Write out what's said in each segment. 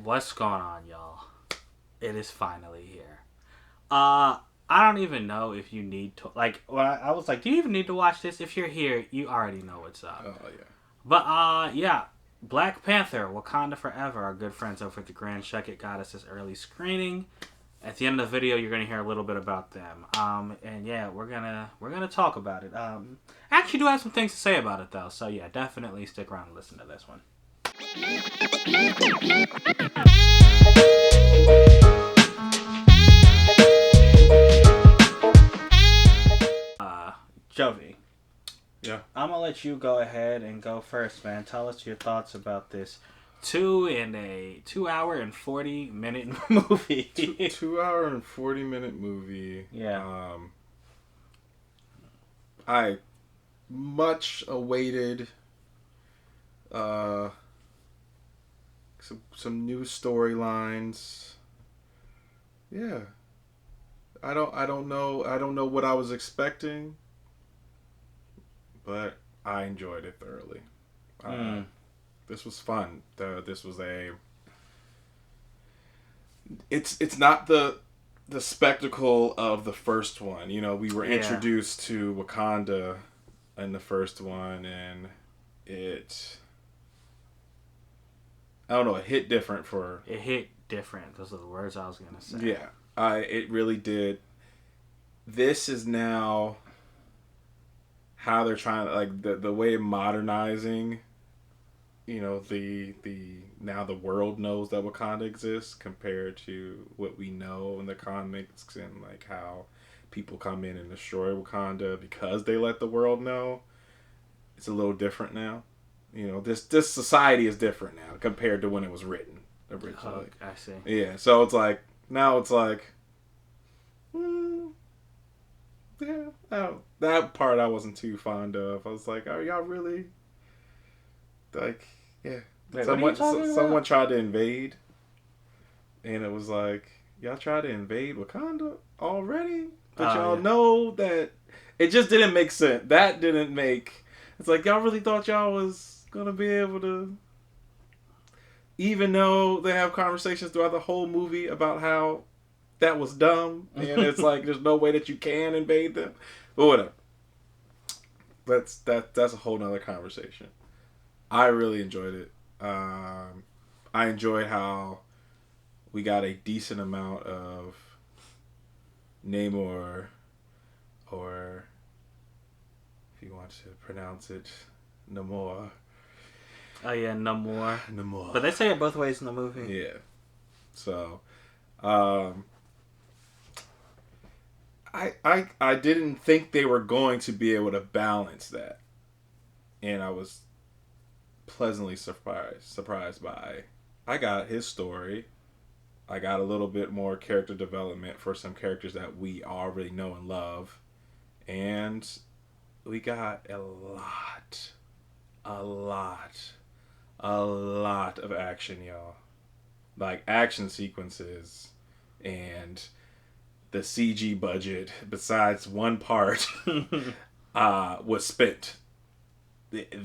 What's going on, y'all? It is finally here. I don't even know if you need to When I was like, do you even need to watch this? If you're here, you already know what's up. Oh yeah. But yeah, Black Panther, Wakanda Forever. Our good friends over at the Grand Shucket got us this early screening. At the end of the video, you're gonna hear a little bit about them. And yeah, we're gonna talk about it. I actually do have some things to say about it though. So yeah, definitely stick around and listen to this one. Jovi. Yeah. I'm gonna let you go ahead and go first, man. Tell us your thoughts about this 2 hour and 40-minute movie. 2 hour and 40-minute movie. Yeah. I much awaited some new storylines. Yeah. I don't know what I was expecting, but I enjoyed it thoroughly. This was fun. This was it's not the spectacle of the first one. You know, we were introduced to Wakanda in the first one, and I don't know, it hit different for... It hit different. Those are the words I was going to say. Yeah. It really did. This is now how they're trying to, like, the way of modernizing, you know, now the world knows that Wakanda exists compared to what we know in the comics, and, like, how people come in and destroy Wakanda because they let the world know. It's a little different now. You know, this society is different now compared to when it was written originally. I see. Yeah, so it's like, now it's like, yeah, that part I wasn't too fond of. I was like, are y'all really, like, yeah. Wait, someone tried to invade, and it was like, y'all tried to invade Wakanda already? But y'all know that it just didn't make sense. That didn't make... It's like, y'all really thought y'all was gonna be able to... Even though they have conversations throughout the whole movie about how that was dumb, and it's like, there's no way that you can invade them. But whatever. That's a whole nother conversation. I really enjoyed it. I enjoyed how we got a decent amount of Namor, or if you want to pronounce it, Namor. Oh yeah, Namor. Namor. But they say it both ways in the movie. Yeah. So, I didn't think they were going to be able to balance that, and I was pleasantly surprised by. I got his story. I got a little bit more character development for some characters that we already know and love, and we got a lot of action, y'all. Like, action sequences, and the CG budget, besides one part, was spent. It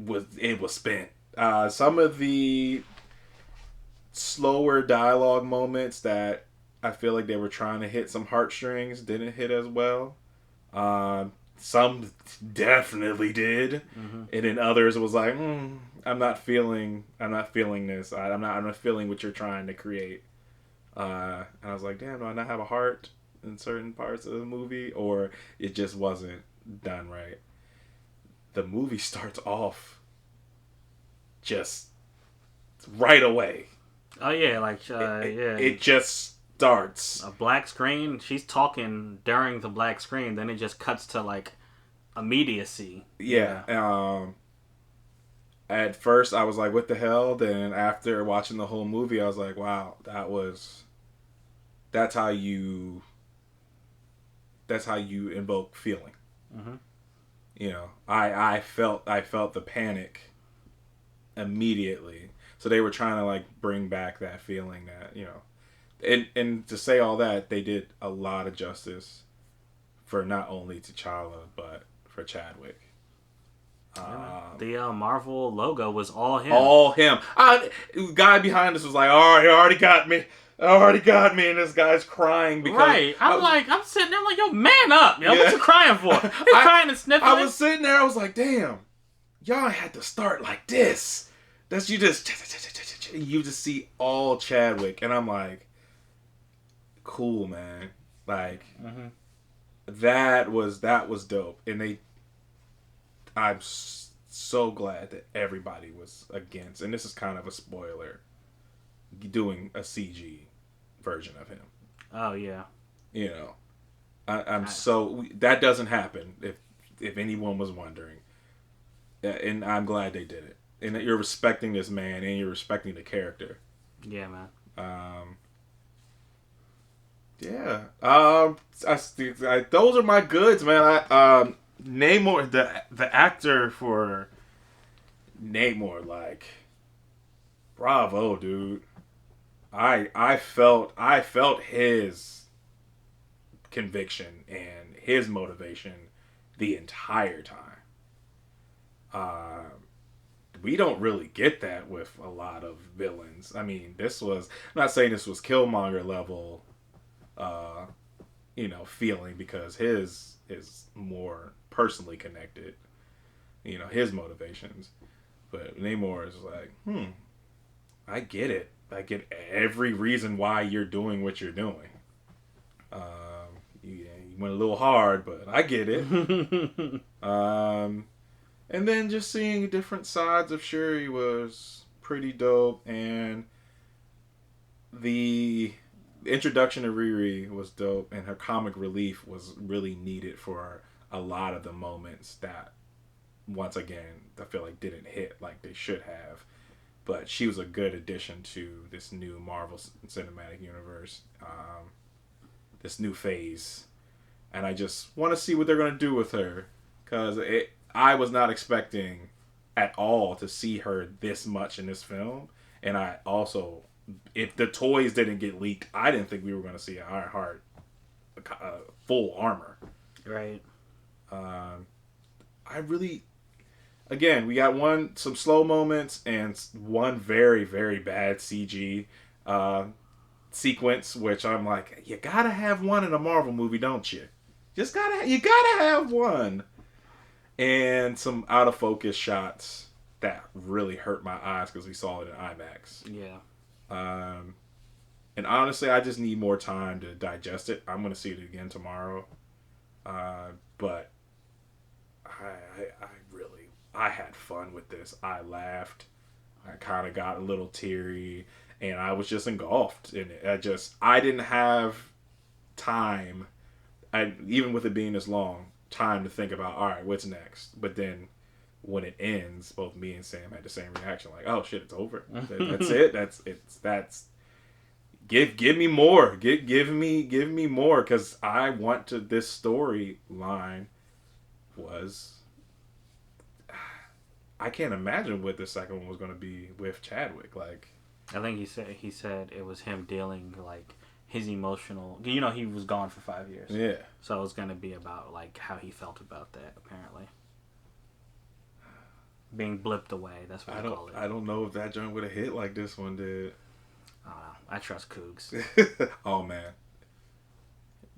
was spent. Some of the slower dialogue moments that I feel like they were trying to hit some heartstrings didn't hit as well. Some definitely did, and then others was like, I'm not feeling this. I'm not feeling what you're trying to create. And I was like, damn, do I not have a heart in certain parts of the movie, or it just wasn't done right? The movie starts off just right away. Oh yeah, It just starts. A black screen. She's talking during the black screen. Then it just cuts to like immediacy. Yeah. At first, I was like, "What the hell?" Then after watching the whole movie, I was like, "Wow, that's how you invoke feeling." Mm-hmm. You know, I felt the panic immediately. So they were trying to, like, bring back that feeling that, you know, and to say all that, they did a lot of justice for not only T'Challa but for Chadwick. The Marvel logo was all him. All him. Guy behind us was like, "All right, he already got me. Already got me," and this guy's crying because I'm sitting there like, yo, man up, yo, what you crying for? He's crying and sniffling. I was sitting there, I was like, damn, y'all had to start like this. That's you just see all Chadwick, and I'm like, cool, man. Like that was dope, and I'm so glad that everybody was against, and this is kind of a spoiler, doing a CG version of him. Oh yeah. You know, that doesn't happen if anyone was wondering, and I'm glad they did it, and that you're respecting this man and you're respecting the character. Yeah, man. Yeah. Those are my goods, man. Namor, the actor for Namor, like, bravo, dude. I felt his conviction and his motivation the entire time. We don't really get that with a lot of villains. I mean, I'm not saying this was Killmonger level, feeling, because his is more personally connected, his motivations. But Namor is like, I get it. I get every reason why you're doing what you're doing. You went a little hard, but I get it. And then just seeing different sides of Shuri was pretty dope, and the introduction of Riri was dope, and her comic relief was really needed for a lot of the moments that, once again, I feel like didn't hit like they should have. But she was a good addition to this new Marvel Cinematic Universe, this new phase. And I just want to see what they're going to do with her, because I was not expecting at all to see her this much in this film. And I also, if the toys didn't get leaked, I didn't think we were going to see an Ironheart full armor. Right. I really, again, we got some slow moments and one very, very bad CG sequence, which I'm like, you gotta have one in a Marvel movie, don't you? You gotta have one. And some out of focus shots that really hurt my eyes because we saw it in IMAX. Yeah. And honestly, I just need more time to digest it. I'm gonna see it again tomorrow. But I had fun with this. I laughed. I kind of got a little teary, and I was just engulfed in it. I didn't have time, even with it being this long, time to think about, all right, what's next? But then when it ends, both me and Sam had the same reaction, like, oh shit, it's over. That's it. That's give me more. Give me more, because I want to. This storyline was. I can't imagine what the second one was going to be with Chadwick. Like, I think he said it was him dealing, like, his emotional. He was gone for 5 years. Yeah. So it was going to be about, like, how he felt about that. Apparently, being blipped away. That's what I call it. I don't know if that joint would have hit like this one did. I don't know. I trust Cougs. Oh man,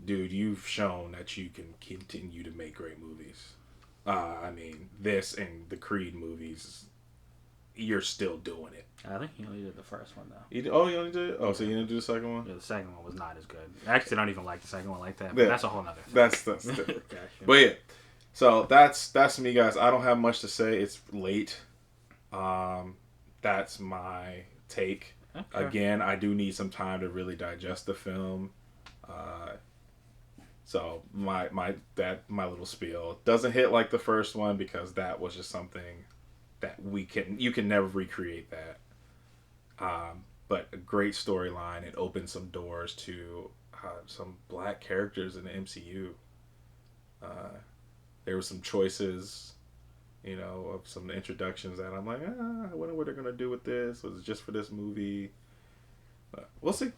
dude, you've shown that you can continue to make great movies. I mean, this and the Creed movies, you're still doing it. I think he only did the first one, though. You only did it? Oh, so you didn't do the second one? Yeah, the second one was not as good. I actually don't even like the second one like that, but that's a whole nother thing. That's different. But yeah, so that's me, guys. I don't have much to say. It's late. That's my take. Okay. Again, I do need some time to really digest the film. So my little spiel doesn't hit like the first one, because that was just something that you can never recreate that. But a great storyline. It opened some doors to some black characters in the MCU. There were some choices, of some introductions that I'm like, I wonder what they're gonna do with this. Was it just for this movie? But we'll see.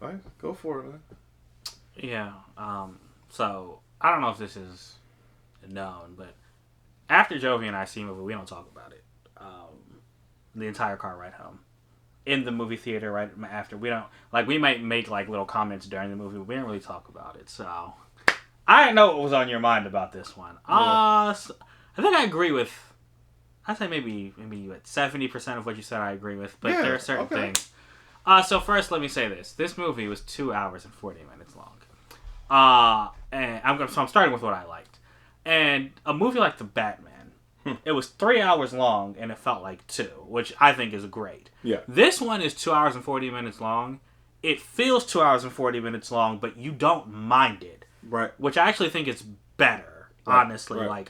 All right, go for it, man. Yeah. So I don't know if this is known, but after Jovi and I see a movie, we don't talk about it. The entire car ride home. In the movie theater right after. We don't, like, we might make, like, little comments during the movie, but we don't really talk about it. So, I didn't know what was on your mind about this one. So, I think I agree with, I'd say maybe 70% of what you said I agree with, but there are certain things. So first, let me say this. This movie was 2 hours and 40 minutes long. And I'm starting with what I liked. And a movie like The Batman, it was 3 hours long and it felt like 2, which I think is great. Yeah. This one is 2 hours and 40 minutes long. It feels 2 hours and 40 minutes long, but you don't mind it. Right. Which I actually think is better, honestly. Right.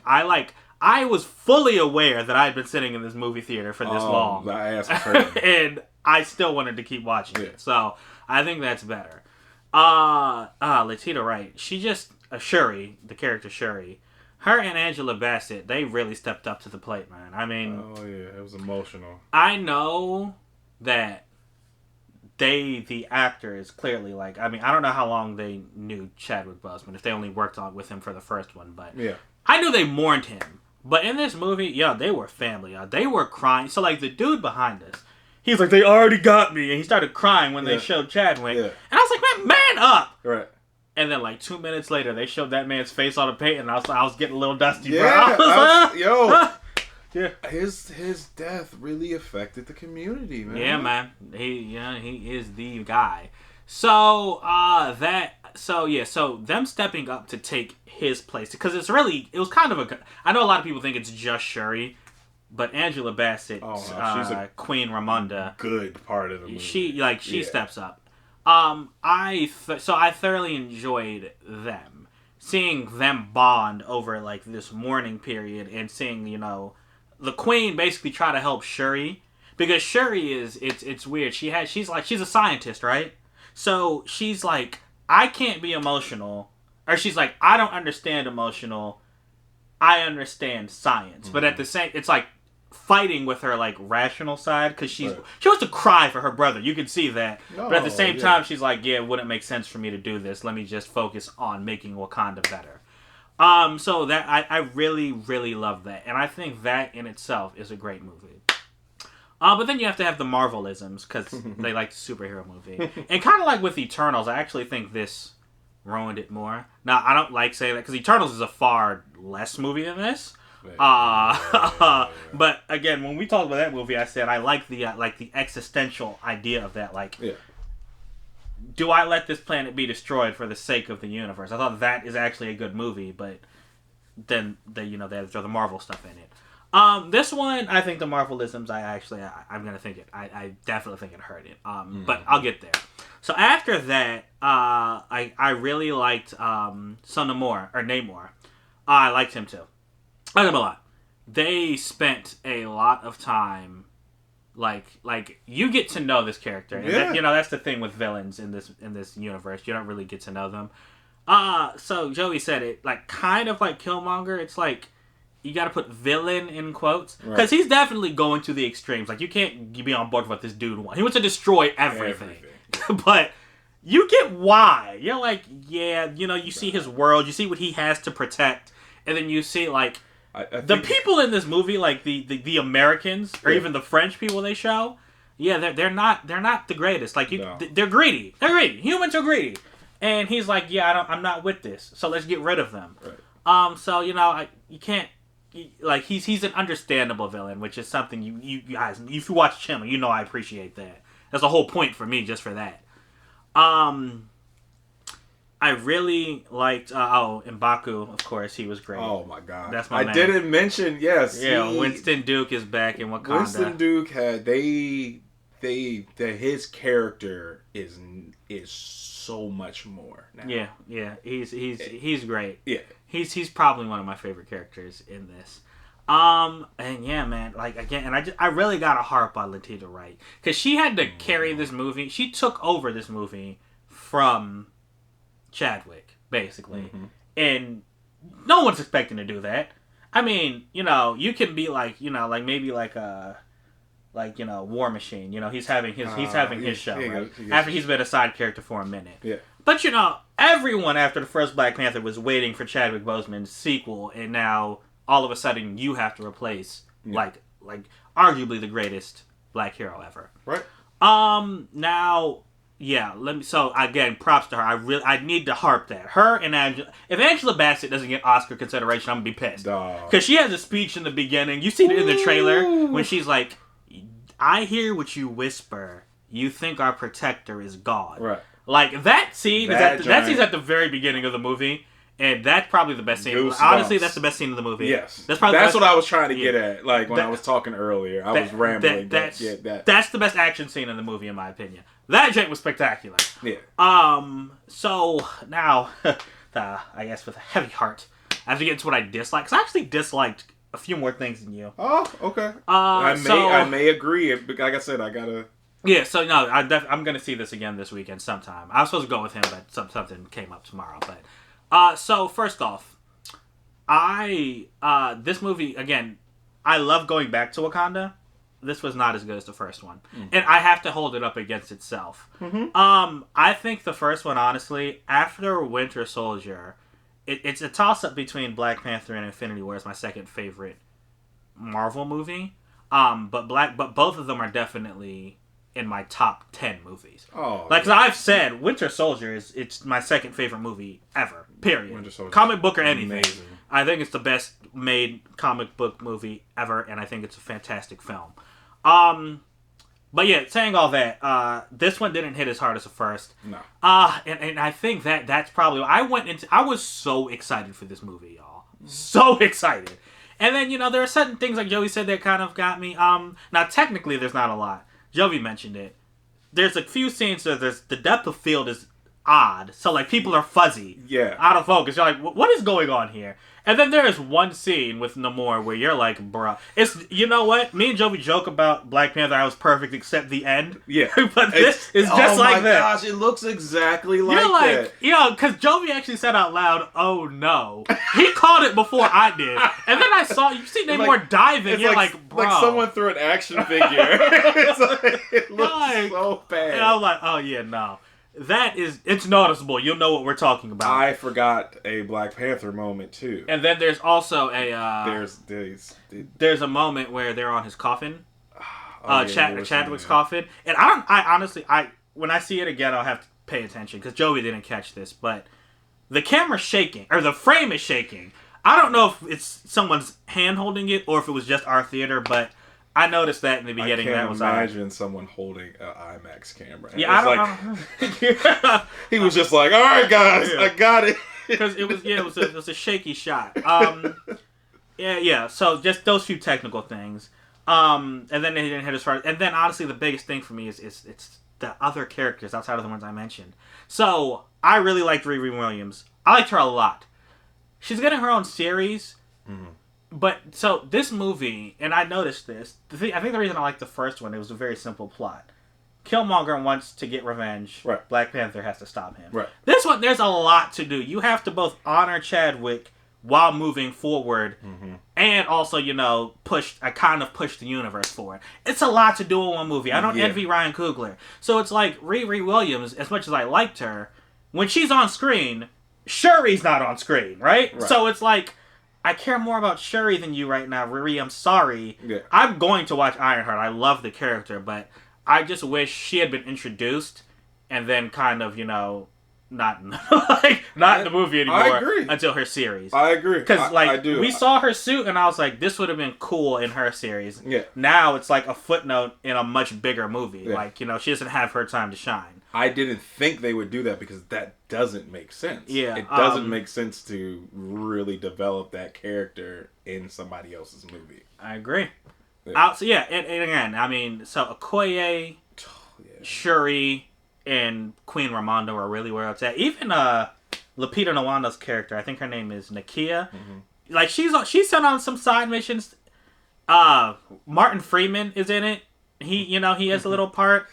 I was fully aware that I had been sitting in this movie theater for this long. I asked for it. And I still wanted to keep watching it. So, I think that's better. Letitia Wright, she just, Shuri, the character Shuri, her and Angela Bassett, they really stepped up to the plate, man. I mean... Oh, yeah. It was emotional. I know that the actors, clearly, like... I mean, I don't know how long they knew Chadwick Boseman, if they only worked on with him for the first one, but... Yeah. I knew they mourned him. But in this movie, they were family. They were crying. So, like, the dude behind us, he's like, they already got me. And he started crying when they showed Chadwick. Yeah. And I was like, man up! Right. And then, like, 2 minutes later, they showed that man's face on the paint, and I was getting a little dusty, bro. Yeah. His death really affected the community, man. Yeah, man. He is the guy. So, so them stepping up to take his place, because it was kind of I know a lot of people think it's just Shuri, but Angela Bassett, she's a Queen Ramonda, good part of the movie. She steps up. I thoroughly enjoyed them. Seeing them bond over, like, this mourning period, and seeing, the Queen basically try to help Shuri. Because Shuri it's weird. She's a scientist, right? So, she's like, I can't be emotional. Or she's like, I don't understand emotional. I understand science. Mm-hmm. But at the same, it's like, fighting with her, like, rational side, because she wants to cry for her brother. You can see that. No, but at the same time, she's like, it wouldn't make sense for me to do this. Let me just focus on making Wakanda better. So that I really, really love that. And I think that in itself is a great movie. But then you have to have the Marvelisms, because they like the superhero movie. And kind of like with Eternals, I actually think this ruined it more. Now, I don't like saying that, because Eternals is a far less movie than this. But again, when we talked about that movie, I said I like the existential idea of that. Like, do I let this planet be destroyed for the sake of the universe? I thought that is actually a good movie, but then they throw the Marvel stuff in it. This one, I think the Marvelisms, I'm gonna think it. I definitely think it hurt it. But I'll get there. So after that, I really liked Namor. I liked him too. I like them a lot. They spent a lot of time, like you get to know this character. And that's the thing with villains in this universe. You don't really get to know them. So Joey said it, like, kind of like Killmonger. It's like, you got to put villain in quotes, because he's definitely going to the extremes. Like, you can't be on board with what this dude wants. He wants to destroy everything. But you get why. You're like, you see his world, you see what he has to protect, and then you see, like, the people in this movie, like the Americans or even the French people they show, they're not the greatest. Like, they're greedy. They're greedy. Humans are greedy. And he's like, I'm not with this. So let's get rid of them. Right. So you can't, like, he's an understandable villain, which is something you guys, if you watch Channel, I appreciate that. That's the whole point for me, just for that. I really liked, M'Baku, of course, he was great. Oh my god. That's my man. I didn't mention, yes. Yeah, Winston Duke is back in Wakanda. Winston Duke had, his character is so much more now. Yeah, he's great. Yeah. He's probably one of my favorite characters in this. And yeah, man, like, again, and I really gotta harp on Letitia Wright, because she had to carry this movie. She took over this movie from Chadwick, basically. And no one's expecting to do that. I mean, you can be like, maybe like War Machine. He's having his show, right? After he's been a side character for a minute. Yeah. But everyone after the first Black Panther was waiting for Chadwick Boseman's sequel, and now all of a sudden you have to replace like arguably the greatest black hero ever. Right. Now, yeah, so again, props to her. I need to harp that. Her and Angela, if Angela Bassett doesn't get Oscar consideration, I'm gonna be pissed. Because she has a speech in the beginning. You see it in the trailer when she's like, I hear what you whisper. You think our protector is God. Right. Like, that scene that scene's at the very beginning of the movie. And that's probably the best scene. Goosebumps. Honestly, that's the best scene of the movie. Yes. That's what I was trying to get at. Like, when I was talking earlier. I was rambling. That's the best action scene in the movie, in my opinion. That jank was spectacular. Yeah. So, now, I guess with a heavy heart, I have to get into what I dislike. Because I actually disliked a few more things than you. Oh, okay. I may agree. Like I said, I gotta... Yeah, so no, I'm going to see this again this weekend sometime. I was supposed to go with him, but something came up tomorrow, but... So first off, this movie, again, I love going back to Wakanda. This was not as good as the first one. And I have to hold it up against itself. I think the first one, honestly, after Winter Soldier, it's a toss-up between Black Panther and Infinity War as my second favorite Marvel movie. But both of them are definitely in my top 10 movies. Oh, like, 'cause I've said, Winter Soldier it's my second favorite movie ever. Period. Winter Soldier, comic book or anything. Amazing. I think it's the best made comic book movie ever, and I think it's a fantastic film. But yeah, saying all that, this one didn't hit as hard as the first. No. And I think that's probably I was so excited for this movie, y'all. So excited. And then, there are certain things like Joey said that kind of got me. Now technically there's not a lot. Joey mentioned it. There's a few scenes where the depth of field is odd. So, like, people are fuzzy. Yeah. Out of focus. You're like, what is going on here? And then there is one scene with Namor where you're like, bruh. You know what? Me and Joey joke about Black Panther. I was perfect except the end. Yeah. But this is just like that. Oh my gosh, it looks exactly like you're like, that. Because Joey actually said out loud, oh no. He called it before I did. And then I saw, you see Namor diving. You're like, bro. Like someone threw an action figure. It looks so bad. And I was like, oh yeah, no. It's noticeable. You'll know what we're talking about. I forgot a Black Panther moment too. And then there's also there's a moment where they're on his coffin, Chadwick's coffin, and I honestly when I see it again I'll have to pay attention because Joey didn't catch this, but the camera's shaking or the frame is shaking. I don't know if it's someone's hand holding it or if it was just our theater, but I noticed that in the beginning. I can't imagine someone holding an IMAX camera. Yeah, I don't. He was just like, "All right, guys, I got it." Because it was a shaky shot. Yeah. So just those few technical things. And then they didn't hit as far. And then honestly, the biggest thing for me is it's the other characters outside of the ones I mentioned. So I really liked Riri Williams. I liked her a lot. She's getting her own series. Mm-hmm. But, so, this movie, and I noticed this, I think the reason I liked the first one, it was a very simple plot. Killmonger wants to get revenge. Right. Black Panther has to stop him. Right. This one, there's a lot to do. You have to both honor Chadwick while moving forward, and also, push the universe forward. It's a lot to do in one movie. I don't envy Ryan Coogler. So it's like, Riri Williams, as much as I liked her, when she's on screen, Shuri's not on screen, right? So it's like, I care more about Shuri than you right now, Riri. I'm sorry. Yeah. I'm going to watch Ironheart. I love the character, but I just wish she had been introduced and then kind of, not in the movie anymore. I agree. Until her series. I agree. Because, we saw her suit and I was like, this would have been cool in her series. Yeah. Now it's like a footnote in a much bigger movie. Yeah. Like, she doesn't have her time to shine. I didn't think they would do that because that doesn't make sense. Yeah. It doesn't make sense to really develop that character in somebody else's movie. I agree. Yeah. And again, I mean, so Okoye, Shuri, and Queen Ramonda are really where it's at. Even Lupita Nyong'o's character, I think her name is Nakia. Mm-hmm. Like, she's sent on some side missions. Martin Freeman is in it. He has a little part.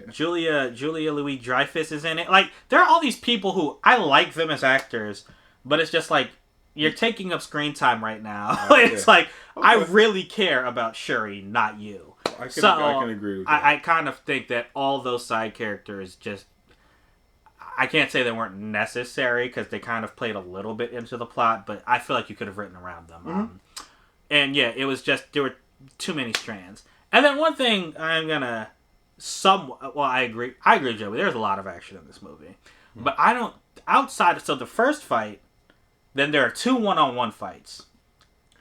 Julia Louis-Dreyfus is in it. Like, there are all these people who I like them as actors, but it's just like, you're taking up screen time right now. It's like, I really care about Shuri, not you. I can agree with that. I kind of think that all those side characters just, I can't say they weren't necessary because they kind of played a little bit into the plot, but I feel like you could have written around them. Mm-hmm. And yeah, it was just, there were too many strands. And then one thing I'm gonna I agree with Joey. There's a lot of action in this movie, but I don't so the first fight, then there are 2 one-on-one fights.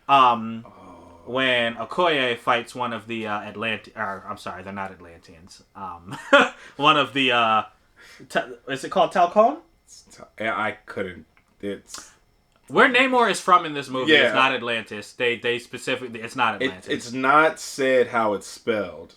When Okoye fights one of the I'm sorry, they're not Atlanteans. One of the is it called Talcon? I couldn't. It's where Namor is from in this movie. Yeah. It's not Atlantis. They specifically, it's not Atlantis. It's not said how it's spelled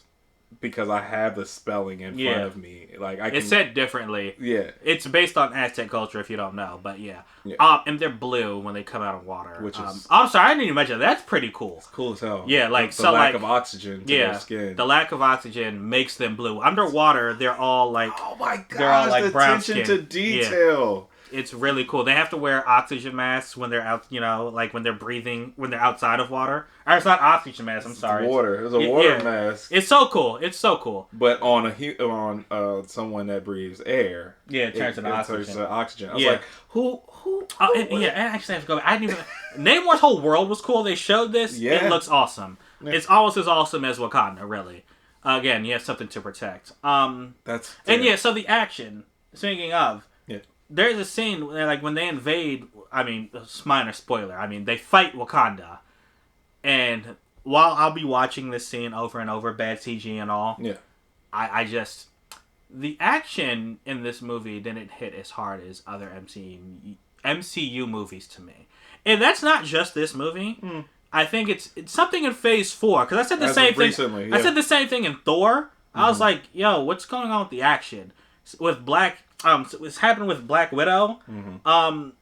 because I have the spelling in front of me. Like it's said differently. Yeah, it's based on Aztec culture if you don't know, but yeah. And they're blue when they come out of water. Which is I'm sorry, I didn't even mention that. That's pretty cool. It's cool as hell. Yeah, like the lack of oxygen to their skin. The lack of oxygen makes them blue. Underwater, they're all like, oh my gosh, they're all like the brown attention skin. to detail. It's really cool. They have to wear oxygen masks when they're out, like when they're breathing, when they're outside of water. Or it's not oxygen mask, I'm sorry. It's water. It's a water mask. It's so cool. It's so cool. But on someone that breathes air, it turns into oxygen. Turns to oxygen. I was like, who? And actually, I have to go. I didn't even. Namor's whole world was cool. They showed this. Yeah. It looks awesome. Yeah. It's almost as awesome as Wakanda, really. Again, you have something to protect. So the action. Speaking of. There's a scene where, like, when they invade, minor spoiler, they fight Wakanda. And while I'll be watching this scene over and over, bad CG and all, I just... The action in this movie didn't hit as hard as other MCU movies to me. And that's not just this movie. I think it's something in Phase 4. Because I said the same thing. Recently, yeah. I said the same thing in Thor. I was like, yo, what's going on with the action? With it's happened with Black Widow.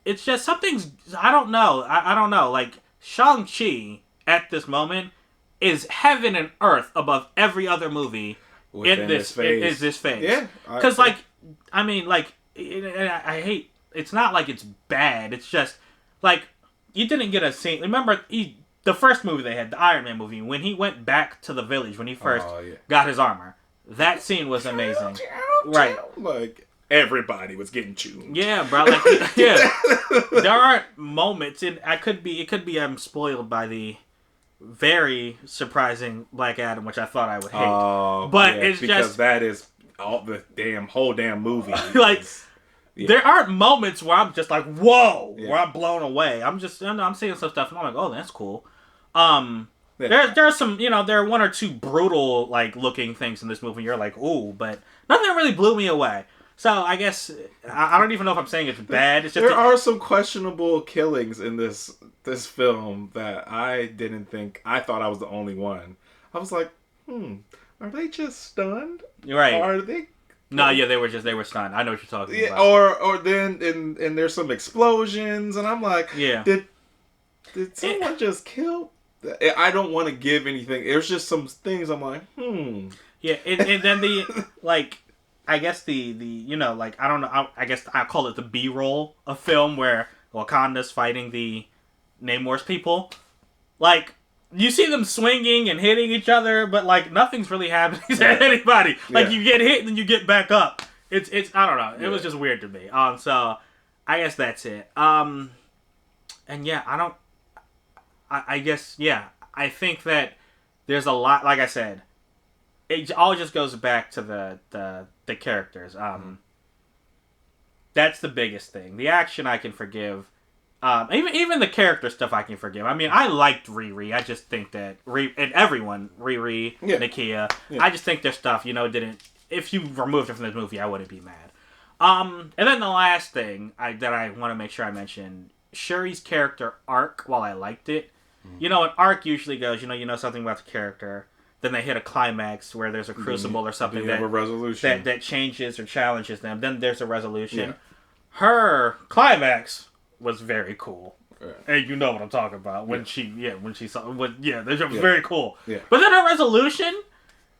It's just something's, I don't know. I don't know. Like, Shang-Chi, at this moment, is heaven and earth above every other movie in this phase. Yeah. Because, I hate, it's not like it's bad. It's just, like, you didn't get a scene. Remember, the first movie they had, the Iron Man movie, when he went back to the village, when he first got his armor. That scene was amazing. Right. Like, everybody was getting chewed. Yeah, bro. Like, yeah. There aren't moments, and it could be I'm spoiled by the very surprising Black Adam, which I thought I would hate. But it's because just... that is all the whole damn movie. Like, there aren't moments where I'm just like, whoa, where I'm blown away. I'm seeing some stuff, and I'm like, oh, that's cool. There are some, there are 1 or 2 brutal, like, looking things in this movie. You're like, ooh, but nothing really blew me away. So I guess I don't even know if I'm saying it's bad. It's just there are some questionable killings in this film that I didn't think. I thought I was the only one. I was like, are they just stunned? Right? Or are they? No, yeah, they were stunned. I know what you're talking about. Or then and there's some explosions, and I'm like, did someone just kill? I don't want to give anything. There's just some things I'm like, Yeah, and then the, like, I guess the like, I don't know, I guess I call it the B-roll of film where Wakanda's fighting the Namor's people. Like, you see them swinging and hitting each other, but, like, nothing's really happening to anybody. Like, you get hit and then you get back up. It's I don't know. It was just weird to me. So, I guess that's it. And yeah, I guess, I think that there's a lot, like I said, it all just goes back to the characters. That's the biggest thing. The action I can forgive. Even the character stuff I can forgive. I liked Riri. I just think that, and everyone, Riri, Nakia, I just think their stuff, didn't, if you removed it from this movie, I wouldn't be mad. And then the last thing that I want to make sure I mention, Shuri's character arc, while I liked it, an arc usually goes, you know something about the character, then they hit a climax where there's a crucible or something that changes or challenges them. Then there's a resolution. Yeah. Her climax was very cool. Yeah. And you know what I'm talking about. When she saw, very cool. Yeah. But then her resolution,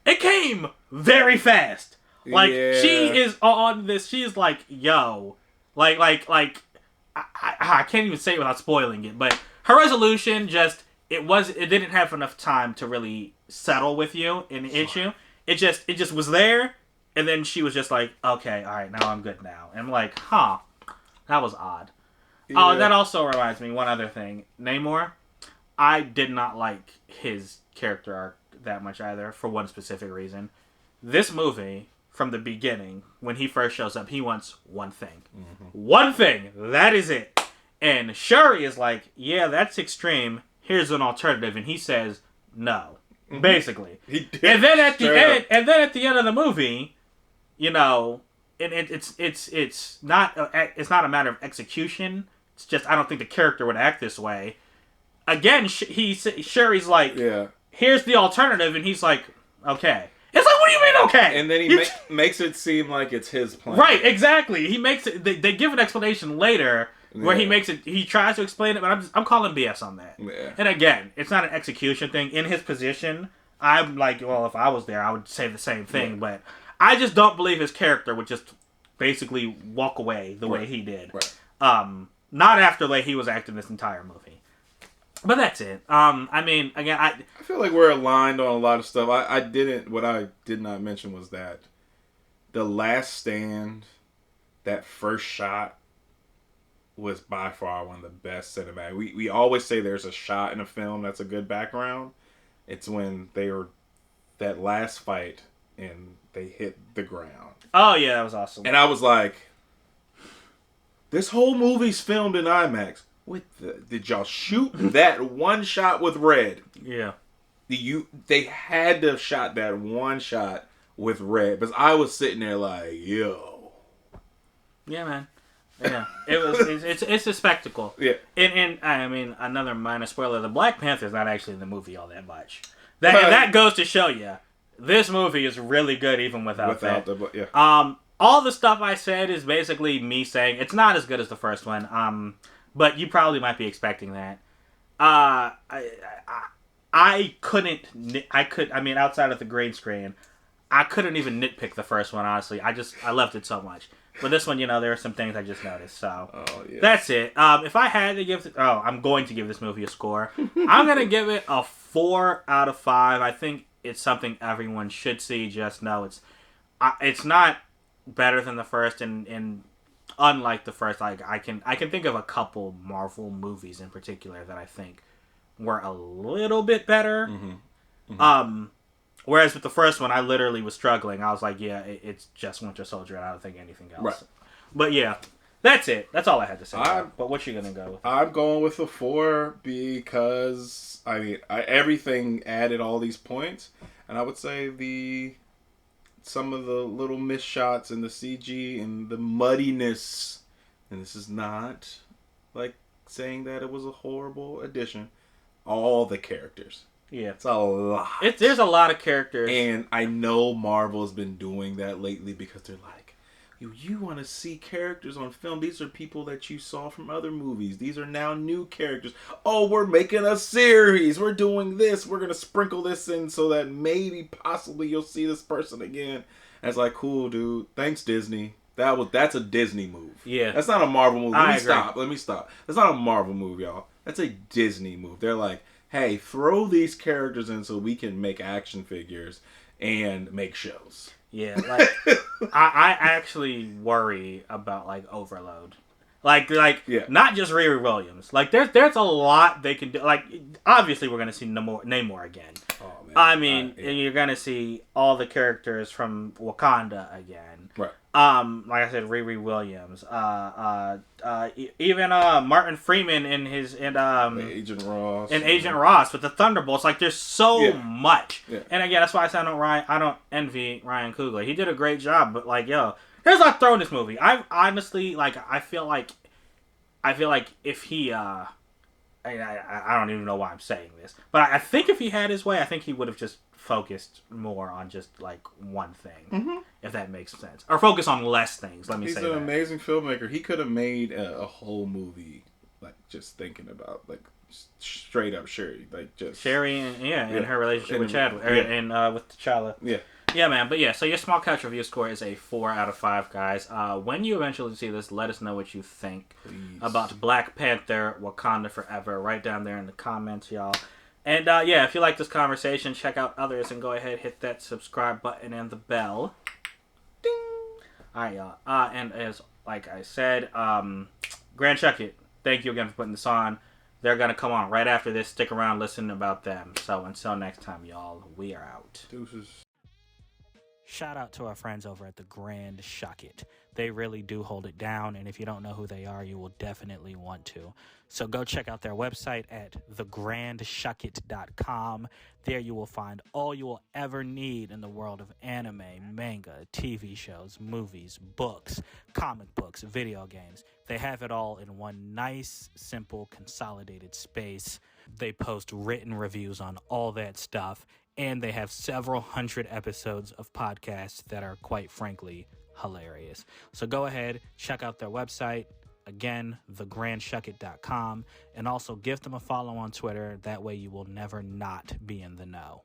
it came very fast. Like, she is on this, she's like, yo, I can't even say it without spoiling it, but her resolution just, it didn't have enough time to really settle with you and hit you. It just was there, And then she was just like, okay, all right, now I'm good now. And I'm like, huh, that was odd. Yeah. Oh, that also reminds me, one other thing. Namor, I did not like his character arc that much either, for one specific reason. This movie, from the beginning, when he first shows up, he wants one thing. Mm-hmm. One thing! That is it! And Shuri is like, yeah, that's extreme. Here's an alternative. And he says, no. Mm-hmm. Basically. He did. And then at the end of the movie, you know, it's not a matter of execution. It's just I don't think the character would act this way. Again, Shuri's like, yeah. Here's the alternative, and he's like, okay. It's like, what do you mean, okay? And then he makes it seem like it's his plan. Right, exactly. He makes it. They give an explanation later where he makes it. He tries to explain it, but I'm calling BS on that. Yeah. And again, it's not an execution thing. In his position, I'm like, well, if I was there, I would say the same thing, but. I just don't believe his character would just basically walk away the way he did. Right. Not after like he was acting this entire movie. But that's it. I mean, again, I feel like we're aligned on a lot of stuff. What I did not mention was that the last stand, that first shot, was by far one of the best cinematic. We always say there's a shot in a film that's a good background. It's when that last fight and they hit the ground. Oh, yeah, that was awesome. And I was like, this whole movie's filmed in IMAX. Did y'all shoot that one shot with red? Yeah. They had to have shot that one shot with red. Because I was sitting there like, yo. Yeah, man. Yeah. It's a spectacle. Yeah. And I mean, another minor spoiler, the Black Panther's not actually in the movie all that much. That goes to show you. This movie is really good even without that. Yeah. All the stuff I said is basically me saying it's not as good as the first one. But you probably might be expecting that. I mean, outside of the green screen, I couldn't even nitpick the first one, honestly. I loved it so much. But this one, you know, there are some things I just noticed. So that's it. If I had to give, I'm going to give this movie a score. I'm going to give it a 4 out of 5. I think it's something everyone should see. Just know it's not better than the first, and unlike the first, like I can think of a couple Marvel movies in particular that I think were a little bit better. Mm-hmm. Mm-hmm. Whereas with the first one, I literally was struggling. I was like, yeah, it's just Winter Soldier, and I don't think anything else. Right. But yeah, that's it. That's all I had to say. But what you gonna go with? I'm going with a 4 because I mean everything added all these points, and I would say some of the little missed shots and the CG and the muddiness, and this is not like saying that it was a horrible addition. All the characters. Yeah. It's a lot. There's a lot of characters. And I know Marvel's been doing that lately because they're like, you want to see characters on film. These are people that you saw from other movies. These are now new characters. Oh, we're making a series. We're doing this. We're going to sprinkle this in so that maybe, possibly, you'll see this person again. And it's like, cool, dude. Thanks, Disney. That's a Disney move. Yeah. That's not a Marvel movie. Let me stop. That's not a Marvel move, y'all. That's a Disney move. They're like, hey, throw these characters in so we can make action figures and make shows. Yeah, like I actually worry about like overload. Like not just Riri Williams. Like there's a lot they can do. Like obviously we're gonna see Namor again. Oh man. I mean, and you're gonna see all the characters from Wakanda again. Right. Like I said, Riri Williams. Even Martin Freeman and Agent Ross. And Agent Ross with the Thunderbolts. Like there's so much. Yeah. And again, that's why I said I don't envy Ryan Coogler. He did a great job, but like there's a lot thrown in this movie. I honestly I feel like if he I don't even know why I'm saying this, but I think if he had his way, I think he would have just focused more on just like one thing, if that makes sense, or focus on less things. He's an amazing filmmaker. He could have made a whole movie like just thinking about like straight up Shuri, like just Shuri and her relationship with Chadwick and with T'Challa. Yeah, man. But yeah, so your small couch review score is a 4 out of 5, guys. When you eventually see this, let us know what you think about Black Panther, Wakanda Forever. Right down there in the comments, y'all. And yeah, if you like this conversation, check out others and go ahead, hit that subscribe button and the bell. All right, y'all. And as like I said, Grand Check It. Thank you again for putting this on. They're gonna come on right after this. Stick around, listen about them. So until next time, y'all, we are out. Deuces. Shout out to our friends over at the Grand Check It. They really do hold it down, and if you don't know who they are, you will definitely want to. So go check out their website at thegrandchuckit.com. There you will find all you will ever need in the world of anime, manga, TV shows, movies, books, comic books, video games. They have it all in one nice, simple, consolidated space. They post written reviews on all that stuff, and they have several hundred episodes of podcasts that are, quite frankly, hilarious. So go ahead, check out their website. Again, thegrandchuckit.com, and also give them a follow on Twitter. That way you will never not be in the know.